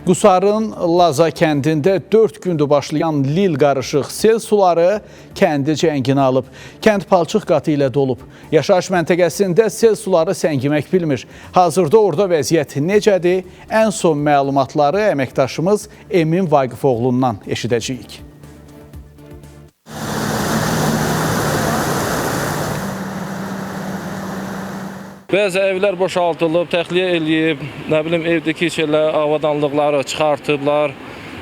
Qusarın Laza kəndində 4 gündür başlayan lil qarışıq sel suları kəndi cənginə alıb. Kənd palçıq qatı ilə dolub. Yaşayış məntəqəsində sel suları səngimək bilmir. Hazırda orada vəziyyət necədir? Ən son məlumatları əməkdaşımız Emin Vaqifoğlu'ndan eşidəcəyik. Bəzi evlər boşaltılıb, təxliyə eləyib, evdəki şeylər, avadanlıqları çıxartıblar.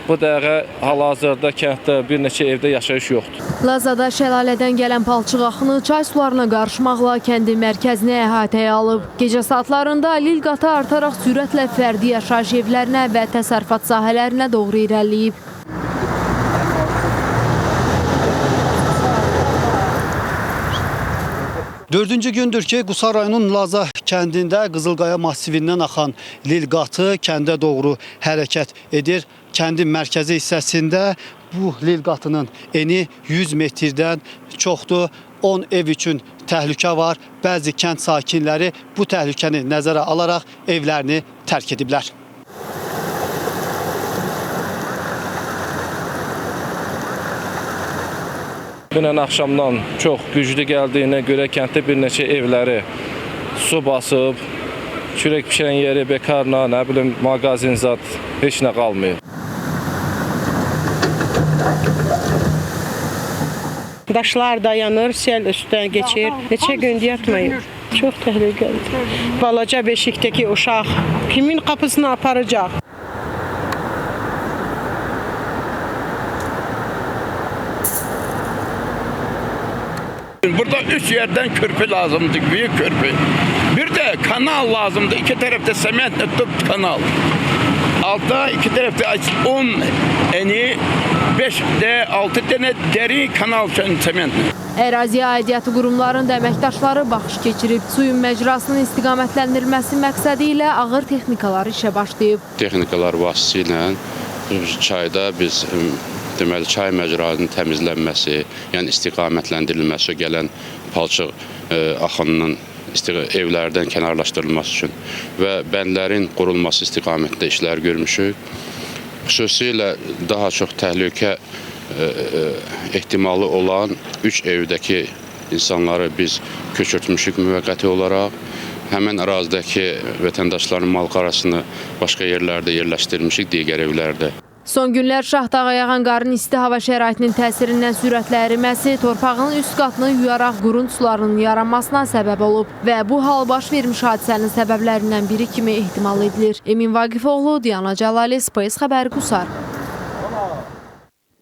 Bu dəqiqə hal-hazırda kənddə bir neçə evdə yaşayış yoxdur. Lazada şəlalədən gələn palçıq axını çay sularına qarışmaqla kəndin mərkəzini əhatəyə alıb. Gecə saatlarında lil qatı artaraq sürətlə fərdi yaşayış evlərinə və təsərrüfat sahələrinə doğru irəliyib. Dördüncü gündür ki, Qusar rayonunun Laza kəndində Qızılqaya massivindən axan lil qatı kəndə doğru hərəkət edir. Kəndin mərkəzi hissəsində bu lil qatının eni 100 metrdən çoxdur. 10 ev üçün təhlükə var. Bəzi kənd sakinləri bu təhlükəni nəzərə alaraq evlərini tərk ediblər. Dünən axşamdan çox güclü gəldiyinə görə kənddə bir neçə evləri su basıb, çörək pişirən yeri bekarla, mağazin zat heç nə qalmıyor. Daşlar dayanır, sel üstdən geçir. Neçə gündür yatmayıb. Çox təhlükəlidir. Balaca beşikdəki uşaq kimin qapısını aparacaq? Burada 3 yerden körpü lazımdı, büyük körpü. Bir de kanal lazımdı. İki tarafta sementle tüp kanal. Altta iki tarafta 10 eni, 5 de 6 tane deri kanal sementle. Əraziyə aidiyyatı qurumların da əməkdaşları baxış keçirib. Suyun məcrasının istiqamətləndirilməsi məqsədi ilə ağır texnikalar işə başlayıb. Texnikalar vasitəsilə çayda biz deməli, çay məcrasının təmizlənməsi, yəni istiqamətləndirilməsi, gələn palçıq axınının evlərdən kənarlaşdırılması üçün və bəndlərin qurulması istiqamətdə işlər görmüşük. Xüsusilə daha çox təhlükə ehtimalı olan 3 evdəki insanları biz köçürtmüşük müvəqqəti olaraq. Həmən ərazidəki vətəndaşların mal-qarasını başqa yerlərdə yerləşdirmişik, digər evlərdə. Son günlər Şahdağa yağan qarın isti hava şəraitinin təsirindən sürətlə əriməsi torpağın üst qatını yuyaraq qurunt sularının yaranmasına səbəb olub və bu hal baş vermiş hadisənin səbəblərindən biri kimi ehtimal edilir. Emin Vaqifoğlu, Diana Cəlali, Space Xəbəri, Qusar.